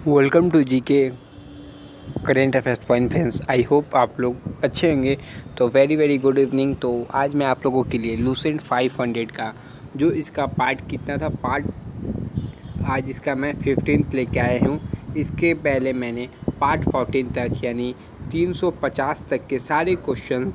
Welcome to जी के current affairs point friends. I hope आप लोग अच्छे होंगे। तो वेरी वेरी गुड इवनिंग। तो आज मैं आप लोगों के लिए लूसेंट 500 का जो इसका पार्ट कितना था, आज इसका मैं 15th लेके आया हूँ। इसके पहले मैंने पार्ट 14 तक यानी 350 तक के सारे क्वेश्चन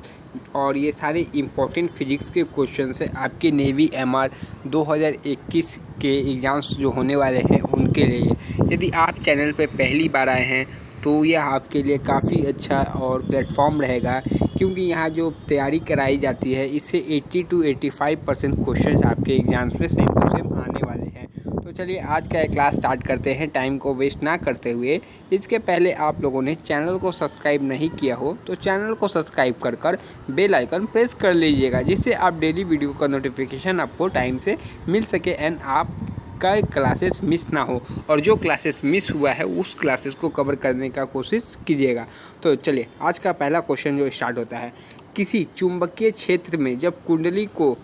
और ये सारे इम्पोर्टेंट फिजिक्स के क्वेश्चन है आपके नेवी एमआर 2021 के एग्ज़ाम्स जो होने वाले हैं उनके लिए। यदि आप चैनल पर पहली बार आए हैं तो यह आपके लिए काफ़ी अच्छा और प्लेटफॉर्म रहेगा, क्योंकि यहाँ जो तैयारी कराई जाती है इससे 80 to 85% क्वेश्चन आपके एग्जाम्स में सेम टू सेम आने वाले हैं। तो चलिए आज का क्लास स्टार्ट करते हैं टाइम को वेस्ट ना करते हुए। इसके पहले आप लोगों ने चैनल को सब्सक्राइब नहीं किया हो तो चैनल को सब्सक्राइब कर बेल आइकन प्रेस कर लीजिएगा, जिससे आप डेली वीडियो का नोटिफिकेशन आपको टाइम से मिल सके एंड आप का क्लासेस मिस ना हो, और जो क्लासेस मिस हुआ है उस क्लासेस को कवर करने का कोशिश कीजिएगा। तो चलिए आज का पहला क्वेश्चन जो स्टार्ट होता है, किसी चुंबकीय क्षेत्र में जब कुंडली को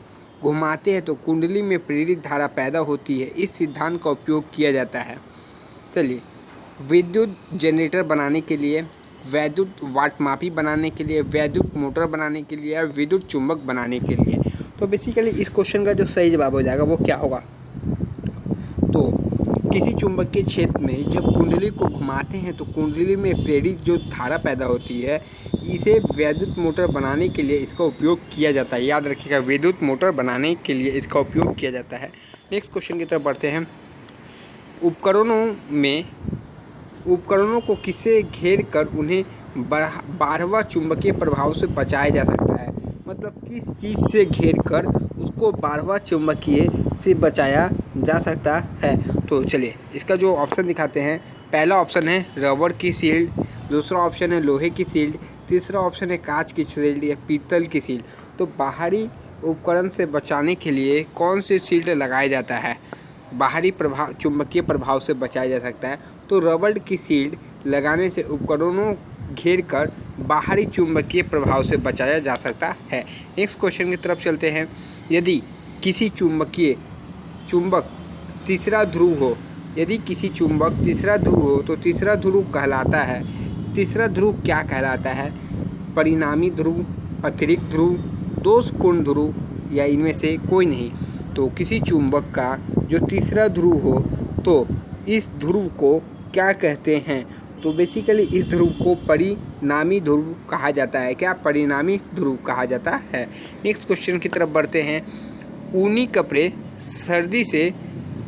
घुमाते हैं तो कुंडली में प्रेरित धारा पैदा होती है, इस सिद्धांत का उपयोग किया जाता है। चलिए, विद्युत जनरेटर बनाने के लिए, वैद्युत वाटमापी बनाने के लिए, वैद्युत मोटर बनाने के लिए, या विद्युत चुंबक बनाने के लिए। तो बेसिकली इस क्वेश्चन का जो सही जवाब हो जाएगा वो क्या होगा, तो किसी चुंबकीय क्षेत्र में जब कुंडली को घुमाते हैं तो कुंडली में प्रेरित जो धारा पैदा होती है, इसे वैद्युत मोटर बनाने के लिए इसका उपयोग किया जाता है। याद रखिएगा, विद्युत मोटर बनाने के लिए इसका उपयोग किया जाता है। नेक्स्ट क्वेश्चन की तरफ बढ़ते हैं। उपकरणों को किससे घेर कर उन्हें बारहवा चुंबकीय प्रभाव से बचाया जा सकता है। मतलब किस चीज़ से घेर कर उसको बारहवा चुंबकीय से बचाया जा सकता है। तो चलिए इसका जो ऑप्शन दिखाते हैं, पहला ऑप्शन है रबर की शील्ड, दूसरा ऑप्शन है लोहे की शील्ड, तीसरा ऑप्शन है कांच की शील्ड या पीतल की शील्ड। तो बाहरी उपकरण से बचाने के लिए कौन सी शील्ड लगाया जाता है, बाहरी प्रभाव चुंबकीय प्रभाव से बचाया जा सकता है। तो रबर की शील्ड लगाने से उपकरणों घेर कर बाहरी चुंबकीय प्रभाव से बचाया जा सकता है। नेक्स्ट क्वेश्चन की तरफ चलते हैं। यदि किसी चुंबक तीसरा ध्रुव हो, यदि किसी चुंबक तीसरा ध्रुव हो तो तीसरा ध्रुव कहलाता है, तीसरा ध्रुव क्या कहलाता है, परिणामी ध्रुव, अतिरिक्त ध्रुव, दोषपूर्ण ध्रुव, या इनमें से कोई नहीं। तो किसी चुंबक का जो तीसरा ध्रुव हो तो इस ध्रुव को क्या कहते हैं, तो बेसिकली इस ध्रुव को परिणामी ध्रुव कहा जाता है। क्या परिणामी ध्रुव कहा जाता है। नेक्स्ट क्वेश्चन की तरफ बढ़ते हैं। ऊनी कपड़े सर्दी से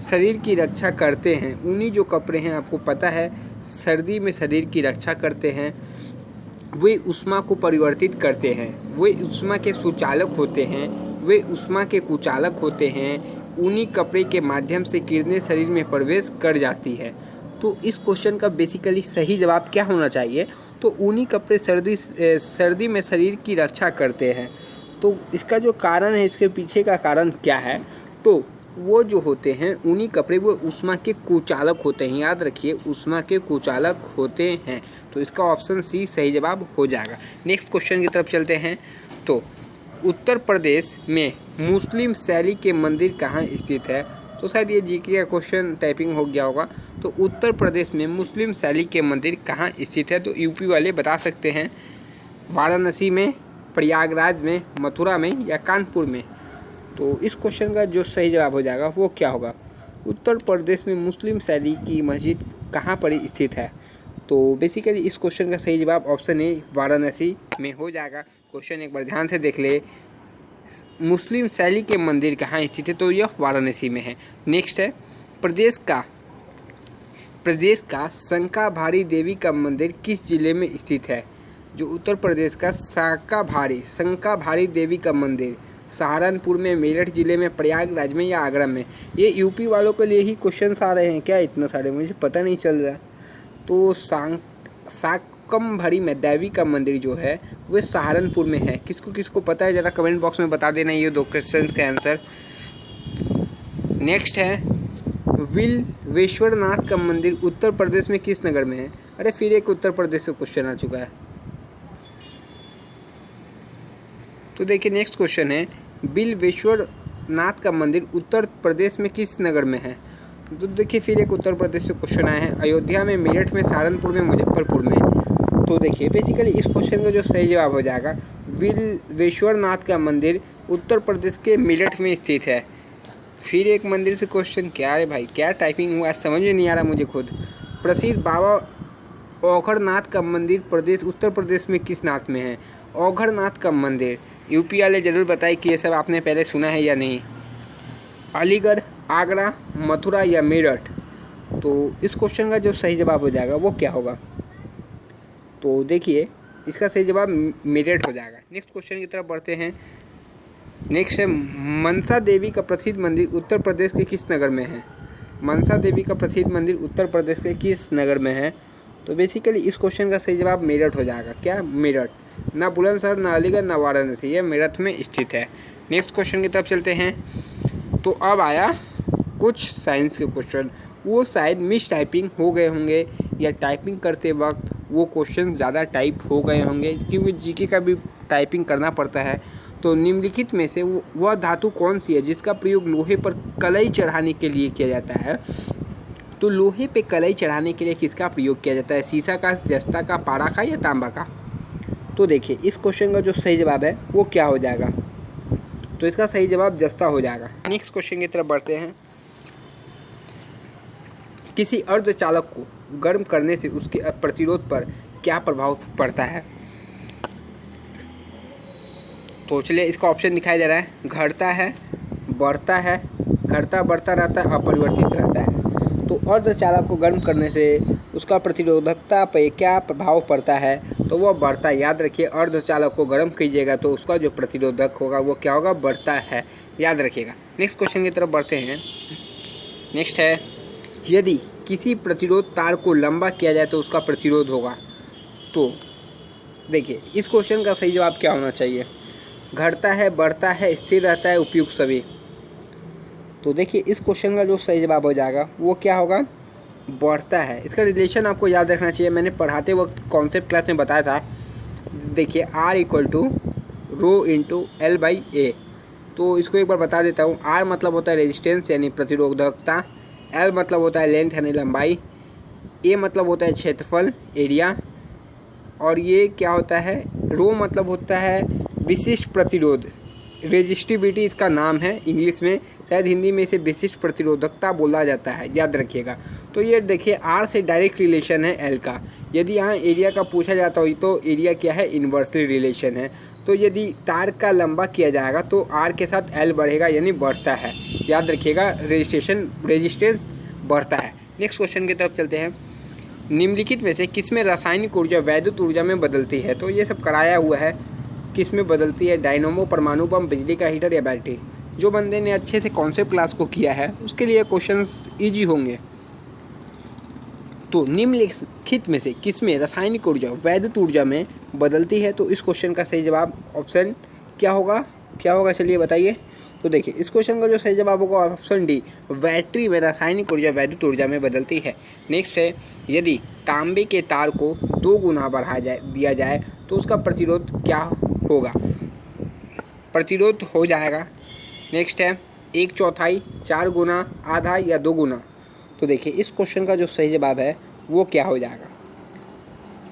शरीर की रक्षा करते हैं। ऊनी जो कपड़े हैं आपको पता है सर्दी में शरीर की रक्षा करते हैं, वे ऊष्मा को परिवर्तित करते हैं, वे ऊष्मा के सुचालक होते हैं, वे ऊष्मा के कुचालक होते हैं। ऊनी कपड़े के माध्यम से किरणें शरीर में प्रवेश कर जाती है। तो इस क्वेश्चन का बेसिकली सही जवाब क्या होना चाहिए, तो ऊनी कपड़े सर्दी में शरीर की रक्षा करते हैं। तो इसका जो कारण है, इसके पीछे का कारण क्या है, तो वो जो होते हैं ऊनी कपड़े वो ऊष्मा के कुचालक होते हैं। याद रखिए, ऊष्मा के कुचालक होते हैं। तो इसका ऑप्शन सी सही जवाब हो जाएगा। नेक्स्ट क्वेश्चन की तरफ चलते हैं। तो उत्तर प्रदेश में मुस्लिम शैली के मंदिर कहाँ स्थित है। तो शायद ये जीके का क्वेश्चन टाइपिंग हो गया होगा। तो उत्तर प्रदेश में मुस्लिम शैली के मंदिर कहाँ स्थित है, तो यूपी वाले बता सकते हैं, वाराणसी में, प्रयागराज में, मथुरा में, या कानपुर में। तो इस क्वेश्चन का जो सही जवाब हो जाएगा वो क्या होगा, उत्तर प्रदेश में मुस्लिम शैली की मस्जिद कहाँ पर स्थित है। तो बेसिकली इस क्वेश्चन का सही जवाब ऑप्शन ए वाराणसी में हो जाएगा। क्वेश्चन एक बार ध्यान से देख ले, मुस्लिम शैली के मंदिर कहाँ स्थित है, तो यह वाराणसी में है। नेक्स्ट है, प्रदेश का शंकाभारी देवी का मंदिर किस जिले में स्थित है। जो उत्तर प्रदेश का शंकाभारी देवी का मंदिर सहारनपुर में, मेरठ जिले में, प्रयागराज में, या आगरा में। ये यूपी वालों के लिए ही क्वेश्चंस आ रहे हैं क्या, इतना सारे मुझे पता नहीं चल रहा। तो शाकंभरी में देवी का मंदिर जो है वो सहारनपुर में है। किसको किसको पता है ज़रा कमेंट बॉक्स में बता देना ये दो क्वेश्चंस का आंसर। नेक्स्ट है, विल्वेश्वरनाथ का मंदिर उत्तर प्रदेश में किस नगर में है। अरे फिर एक उत्तर प्रदेश से क्वेश्चन आ चुका है। तो देखिए नेक्स्ट क्वेश्चन है, बिल्वेश्वरनाथ का मंदिर उत्तर प्रदेश में किस नगर में है। तो देखिए फिर एक उत्तर प्रदेश से क्वेश्चन आया है, अयोध्या में, मेरठ में, सहारनपुर में, मुजफ्फरपुर में। तो देखिए बेसिकली इस क्वेश्चन का जो सही जवाब हो जाएगा, विल्वेश्वर नाथ का मंदिर उत्तर प्रदेश के मेरठ में स्थित है। फिर एक मंदिर से क्वेश्चन, क्या है भाई, क्या टाइपिंग हुआ समझ में नहीं आ रहा मुझे खुद। प्रसिद्ध बाबा औघड़नाथ का मंदिर उत्तर प्रदेश में किस नाथ में है? औघड़नाथ का मंदिर, यूपी वाले ज़रूर बताइए कि ये सब आपने पहले सुना है या नहीं। अलीगढ़, आगरा, मथुरा या मेरठ? तो इस क्वेश्चन का जो सही जवाब हो जाएगा वो क्या होगा? तो देखिए इसका सही जवाब मेरठ हो जाएगा। नेक्स्ट क्वेश्चन की तरफ बढ़ते हैं। नेक्स्ट है, मनसा देवी का प्रसिद्ध मंदिर उत्तर प्रदेश के किस नगर में है? मनसा देवी का प्रसिद्ध मंदिर उत्तर प्रदेश के किस नगर में है? तो बेसिकली इस क्वेश्चन का सही जवाब मेरठ हो जाएगा। क्या? मेरठ। ना बुलंदशहर, ना अलीगढ़, ना वाराणसी, ये मेरठ में स्थित है। नेक्स्ट क्वेश्चन की तरफ चलते हैं। तो अब आया कुछ साइंस के क्वेश्चन, वो शायद मिस टाइपिंग हो गए होंगे या टाइपिंग करते वक्त वो क्वेश्चन ज़्यादा टाइप हो गए होंगे, क्योंकि जीके का भी टाइपिंग करना पड़ता है। तो निम्नलिखित में से वह धातु कौन सी है जिसका प्रयोग लोहे पर कलई चढ़ाने के लिए किया जाता है? तो लोहे पे कलई चढ़ाने के लिए किसका प्रयोग किया जाता है? शीशा का, जस्ता का, पारा का या तांबा का? तो देखिए इस क्वेश्चन का जो सही जवाब है वो क्या हो जाएगा? तो इसका सही जवाब जस्ता हो जाएगा। नेक्स्ट क्वेश्चन की तरफ बढ़ते हैं। किसी अर्धचालक को गर्म करने से उसके प्रतिरोध पर क्या प्रभाव पड़ता है? तो चलिए इसका ऑप्शन दिखाई दे रहा है, घटता है, बढ़ता है, घटता बढ़ता रहता है, अपरिवर्तित रहता है। तो अर्धचालक को गर्म करने से उसका प्रतिरोधकता पर क्या प्रभाव पड़ता है? तो वह बढ़ता है। याद रखिए अर्धचालक को गर्म कीजिएगा तो उसका जो प्रतिरोधक होगा वो क्या होगा? बढ़ता है, याद रखिएगा। नेक्स्ट क्वेश्चन की तरफ बढ़ते हैं। नेक्स्ट है, यदि किसी प्रतिरोध तार को लंबा किया जाए तो उसका प्रतिरोध होगा। तो देखिए इस क्वेश्चन का सही जवाब क्या होना चाहिए? घटता है, बढ़ता है, स्थिर रहता है, उपयुक्त सभी। तो देखिए इस क्वेश्चन का जो सही जवाब हो जाएगा वो क्या होगा? बढ़ता है। इसका रिलेशन आपको याद रखना चाहिए, मैंने पढ़ाते वक्त कॉन्सेप्ट क्लास में बताया था। देखिए R = ρ/L/A। तो इसको एक बार बता देता हूँ। R मतलब होता है रेजिस्टेंस यानी प्रतिरोधकता, L मतलब होता है लेंथ यानी लंबाई, A मतलब होता है क्षेत्रफल एरिया, और ये क्या होता है? रो मतलब होता है विशिष्ट प्रतिरोध, रेजिस्टिविटी इसका नाम है इंग्लिश में, शायद हिंदी में इसे विशिष्ट प्रतिरोधकता बोला जाता है, याद रखिएगा। तो ये देखिए R से डायरेक्ट रिलेशन है L का। यदि यहाँ एरिया का पूछा जाता हो तो एरिया क्या है? इन्वर्सली रिलेशन है। तो यदि तार का लंबा किया जाएगा तो R के साथ L बढ़ेगा यानी बढ़ता है, याद रखिएगा, रेजिस्टेंस बढ़ता है। नेक्स्ट क्वेश्चन की तरफ चलते हैं। निम्नलिखित में से किसमें रासायनिक ऊर्जा वैद्युत ऊर्जा में बदलती है? तो ये सब कराया हुआ है, किस में बदलती है? डायनोमो, परमाणु बम, बिजली का हीटर या बैटरी? जो बंदे ने अच्छे से कॉन्सेप्ट क्लास को किया है उसके लिए क्वेश्चंस इजी होंगे। तो निम्नलिखित में से किसमें रासायनिक ऊर्जा वैद्युत ऊर्जा में बदलती है? तो इस क्वेश्चन का सही जवाब ऑप्शन क्या होगा? चलिए बताइए। तो देखिए इस क्वेश्चन का जो सही जवाब होगा ऑप्शन डी, बैटरी में रासायनिक ऊर्जा वैद्युत ऊर्जा में बदलती है। नेक्स्ट है, यदि तांबे के तार को 2 गुना बढ़ा दिया जाए तो उसका प्रतिरोध क्या होगा? प्रतिरोध हो जाएगा। नेक्स्ट है 1/4, 4 गुना, आधा या 2 गुना? तो देखिए इस क्वेश्चन का जो सही जवाब है वो क्या हो जाएगा?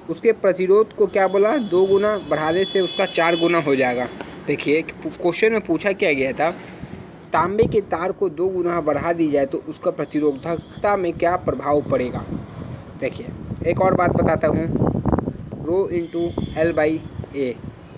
उसके प्रतिरोध को क्या बोला? 2 गुना बढ़ाने से उसका 4 गुना हो जाएगा। देखिए क्वेश्चन में पूछा क्या गया था, तांबे के तार को 2 गुना बढ़ा दी जाए तो उसका प्रतिरोधकता में क्या प्रभाव पड़ेगा? देखिए एक और बात बताता हूँ, ρ/L/A।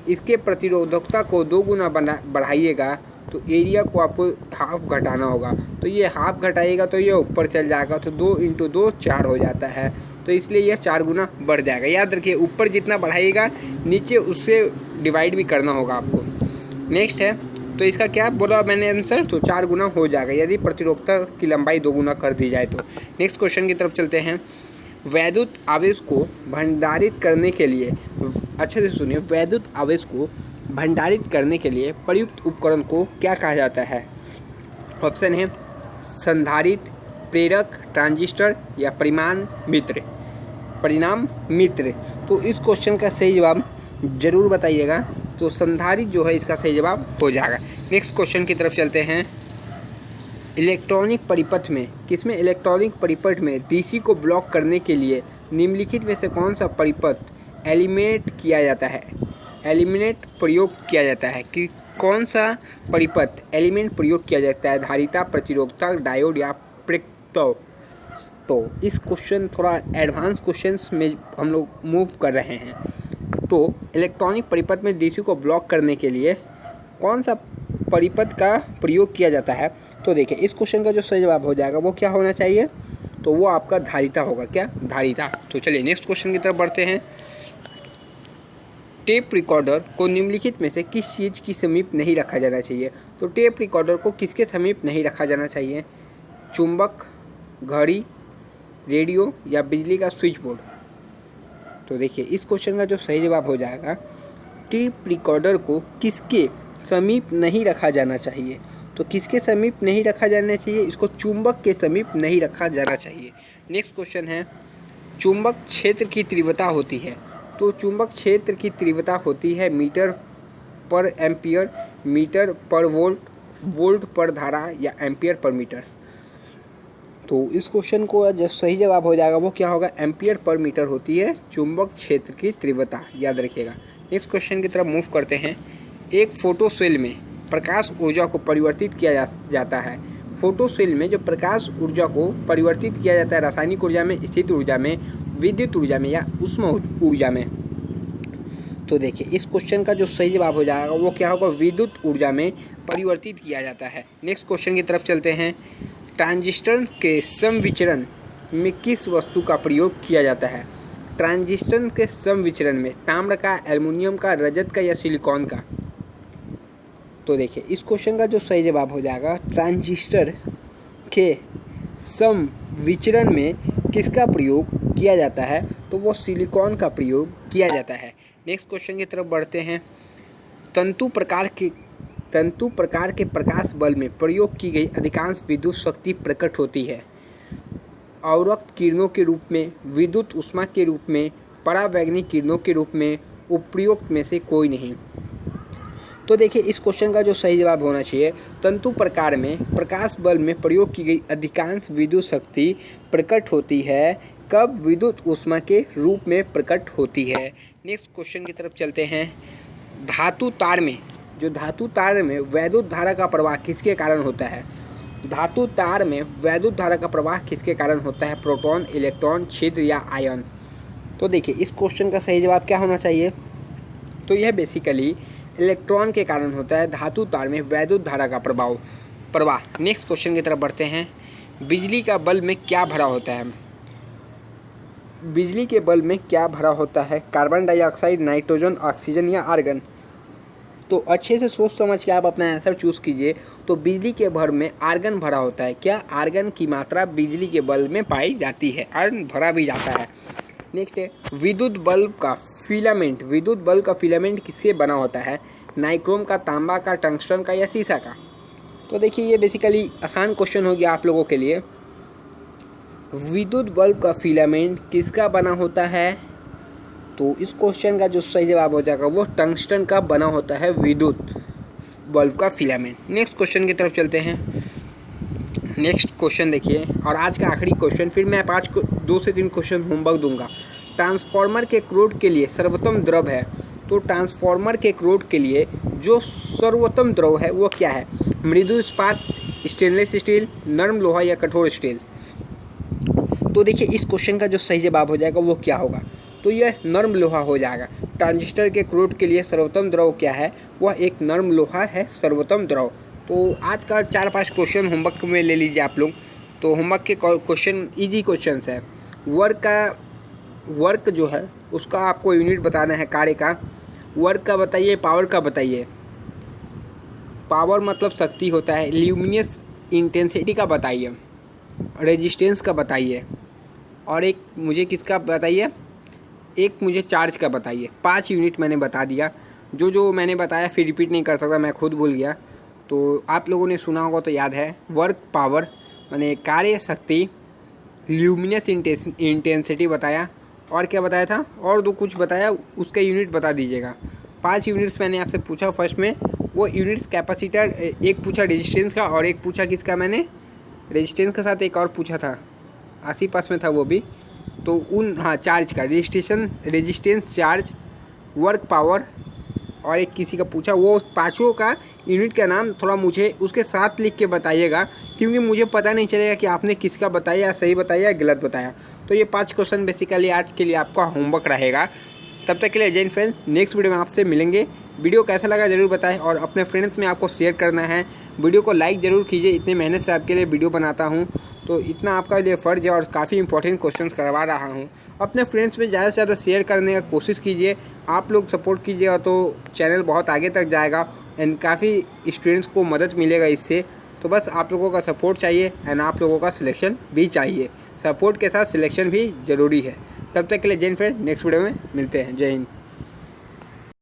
इसके प्रतिरोधकता को 2 गुना बढ़ाइएगा तो एरिया को आपको हाफ घटाना होगा। तो ये हाफ घटाइएगा तो ये ऊपर चल जाएगा, तो 2 × 2 4 हो जाता है, तो इसलिए यह 4 गुना बढ़ जाएगा। याद रखिए ऊपर जितना बढ़ाइएगा नीचे उससे डिवाइड भी करना होगा आपको। नेक्स्ट है, तो इसका क्या बोला मैंने आंसर? तो 4 गुना हो जाएगा यदि प्रतिरोधकता की लंबाई 2 गुना कर दी जाए तो। नेक्स्ट क्वेश्चन की तरफ चलते हैं। वैद्युत आवेश को भंडारित करने के लिए, अच्छे से सुनिए, वैद्युत आवेश को भंडारित करने के लिए प्रयुक्त उपकरण को क्या कहा जाता है? ऑप्शन है संधारित्र, प्रेरक, ट्रांजिस्टर या परिमाण मित्र। तो इस क्वेश्चन का सही जवाब जरूर बताइएगा। तो संधारित्र जो है इसका सही जवाब हो जाएगा। नेक्स्ट क्वेश्चन की तरफ चलते हैं। इलेक्ट्रॉनिक परिपथ में किसमें इलेक्ट्रॉनिक परिपथ में डीसी को ब्लॉक करने के लिए निम्नलिखित में से कौन सा परिपथ एलिमिनेट प्रयोग किया जाता है कि कौन सा परिपथ एलिमेंट प्रयोग किया जाता है? धारिता, प्रतिरोधकता, डायोड या प्रेरकत्व। तो इस क्वेश्चन थोड़ा एडवांस क्वेश्चंस में हम लोग मूव कर रहे हैं। तो इलेक्ट्रॉनिक परिपथ में डीसी को ब्लॉक करने के लिए कौन सा परिपथ का प्रयोग किया जाता है? तो देखिए इस क्वेश्चन का जो सही जवाब हो जाएगा वो क्या होना चाहिए? तो वो आपका धारिता होगा। क्या? धारिता। तो चलिए नेक्स्ट क्वेश्चन की तरफ बढ़ते हैं। टेप रिकॉर्डर को निम्नलिखित में से किस चीज़ की समीप नहीं रखा जाना चाहिए? तो टेप रिकॉर्डर को किसके समीप नहीं रखा जाना चाहिए? चुंबक, घड़ी, रेडियो या बिजली का स्विच बोर्ड। तो देखिए इस क्वेश्चन का जो सही जवाब हो जाएगा, टेप रिकॉर्डर को किसके समीप नहीं रखा जाना चाहिए? तो किसके समीप नहीं रखा जाना चाहिए? इसको चुंबक के समीप नहीं रखा जाना चाहिए। नेक्स्ट क्वेश्चन है, चुंबक क्षेत्र की तीव्रता होती है। तो चुंबक क्षेत्र की तीव्रता होती है मीटर पर एम्पियर, मीटर पर वोल्ट, वोल्ट पर धारा या एम्पियर पर मीटर। तो इस क्वेश्चन को जो सही जवाब हो जाएगा वो क्या होगा? एम्पियर पर मीटर होती है चुंबक क्षेत्र की तीव्रता, याद रखिएगा। नेक्स्ट क्वेश्चन की तरफ मूव करते हैं। एक फोटो सेल में प्रकाश ऊर्जा को परिवर्तित किया जाता है। फोटो सेल में जो प्रकाश ऊर्जा को परिवर्तित किया जाता है रासायनिक ऊर्जा में, स्थित ऊर्जा में, विद्युत ऊर्जा में या उष्मा ऊर्जा में। तो देखिए इस क्वेश्चन का जो सही जवाब हो जाएगा वो क्या होगा? विद्युत ऊर्जा में परिवर्तित किया जाता है। नेक्स्ट क्वेश्चन की तरफ चलते हैं। ट्रांजिस्टर के समविचरण में किस वस्तु का प्रयोग किया जाता है? ट्रांजिस्टर के समविचरण में ताम्र का, एल्युमिनियम का, रजत का या सिलिकॉन का? तो देखिए इस क्वेश्चन का जो सही जवाब हो जाएगा, ट्रांजिस्टर के समविचरण में किसका प्रयोग किया जाता है? तो वो सिलिकॉन का प्रयोग किया जाता है। नेक्स्ट क्वेश्चन की तरफ बढ़ते हैं। तंतु प्रकार के प्रकाश बल में प्रयोग की गई अधिकांश विद्युत शक्ति प्रकट होती है अवरक्त किरणों के रूप में, विद्युत ऊष्मा के रूप में, परावैंगनिक किरणों के रूप में, उपयुक्त में से कोई नहीं। तो देखिए इस क्वेश्चन का जो सही जवाब होना चाहिए, तंतु प्रकार में प्रकाश बल में प्रयोग की गई अधिकांश विद्युत शक्ति प्रकट होती है कब? विद्युत ऊष्मा के रूप में प्रकट होती है। नेक्स्ट क्वेश्चन की तरफ चलते हैं। धातु तार में वैद्युत धारा का प्रवाह किसके कारण होता है? धातु तार में वैद्युत धारा का प्रवाह किसके कारण होता है? प्रोटॉन, इलेक्ट्रॉन, छिद्र या आयन? तो देखिए इस क्वेश्चन का सही जवाब क्या होना चाहिए? तो यह बेसिकली इलेक्ट्रॉन के कारण होता है धातु तार में वैद्युत धारा का प्रवाह। नेक्स्ट क्वेश्चन की तरफ बढ़ते हैं। बिजली का बल्ब में क्या भरा होता है? बिजली के बल्ब में क्या भरा होता है? कार्बन डाइऑक्साइड, नाइट्रोजन, ऑक्सीजन या आर्गन? तो अच्छे से सोच समझ के आप अपना आंसर चूज़ कीजिए। तो बिजली के बल्ब में आर्गन भरा होता है। क्या? आर्गन की मात्रा बिजली के बल्ब में पाई जाती है, आर्गन भरा भी जाता है। नेक्स्ट है विद्युत बल्ब का फिलामेंट किससे बना होता है? नाइक्रोम का, तांबा का, टंगस्टन का या शीशा का? तो देखिए ये बेसिकली आसान क्वेश्चन हो गया आप लोगों के लिए। विद्युत बल्ब का फिलामेंट किसका बना होता है? तो इस क्वेश्चन का जो सही जवाब हो जाएगा वो टंगस्टन का बना होता है विद्युत बल्ब का फिलामेंट। नेक्स्ट क्वेश्चन की तरफ चलते हैं। नेक्स्ट क्वेश्चन देखिए, और आज का आखिरी क्वेश्चन, फिर मैं 2 से 3 क्वेश्चन होमवर्क दूंगा। ट्रांसफार्मर के क्रोध के लिए सर्वोत्तम द्रव है। तो ट्रांसफार्मर के क्रोध के लिए जो सर्वोत्तम द्रव है वो क्या है? मृदु इस्पात, स्टेनलेस स्टील, नरम लोहा या कठोर स्टील? तो देखिए इस क्वेश्चन का जो सही जवाब हो जाएगा वो क्या होगा? तो यह नरम लोहा हो जाएगा। ट्रांजिस्टर के क्रोध के लिए सर्वोत्तम द्रव क्या है? वह एक नरम लोहा है, सर्वोत्तम द्रव। तो आज का 4-5 क्वेश्चन होमवर्क में ले लीजिए आप लोग। तो होमवर्क के क्वेश्चन इजी क्वेश्चंस है। वर्क जो है उसका आपको यूनिट बताना है, कार्य का। वर्क का बताइए, पावर का बताइए। पावर मतलब शक्ति होता है। ल्यूमिनस इंटेंसिटी का बताइए, रेजिस्टेंस का बताइए, और एक मुझे किसका बताइए? एक मुझे चार्ज का बताइए। 5 यूनिट मैंने बता दिया। जो मैंने बताया फिर रिपीट नहीं कर सकता, मैं खुद भूल गया। तो आप लोगों ने सुना होगा तो याद है। वर्क, पावर माने कार्य शक्ति, ल्यूमिनस इंटेंसिटी बताया, और क्या बताया था? और 2 कुछ बताया, उसका यूनिट बता दीजिएगा। 5 यूनिट्स मैंने आपसे पूछा फर्स्ट में। वो यूनिट्स कैपेसिटर, एक पूछा रेजिस्टेंस का और एक पूछा किसका मैंने? रेजिस्टेंस के साथ एक और पूछा था, आस में था वो भी, तो उन हाँ चार्ज का रेजिस्टेंस चार्ज, वर्क पावर, और एक किसी का पूछा, वो पाँचों का यूनिट का नाम थोड़ा मुझे उसके साथ लिख के बताइएगा, क्योंकि मुझे पता नहीं चलेगा कि आपने किसका बताया, सही बताया या गलत बताया। तो ये 5 क्वेश्चन बेसिकली आज के लिए आपका होमवर्क रहेगा। तब तक के लिए जय हिंद फ्रेंड्स, नेक्स्ट वीडियो में आपसे मिलेंगे। वीडियो कैसा लगा ज़रूर बताएं और अपने फ्रेंड्स में आपको शेयर करना है। वीडियो को लाइक ज़रूर कीजिए, इतनी मेहनत से आपके लिए वीडियो बनाता हूँ तो इतना आपका लिए फ़र्ज़ है और काफ़ी इंपॉर्टेंट क्वेश्चंस करवा रहा हूँ। अपने फ्रेंड्स में ज़्यादा से ज़्यादा शेयर करने का कोशिश कीजिए। आप लोग सपोर्ट कीजिएगा तो चैनल बहुत आगे तक जाएगा एंड काफ़ी स्टूडेंट्स को मदद मिलेगा इससे। तो बस आप लोगों का सपोर्ट चाहिए एंड आप लोगों का सिलेक्शन भी चाहिए। सपोर्ट के साथ सिलेक्शन भी ज़रूरी है। तब तक के लिए जय हिंद फ्रेंड, नेक्स्ट वीडियो में मिलते हैं। जय हिंद।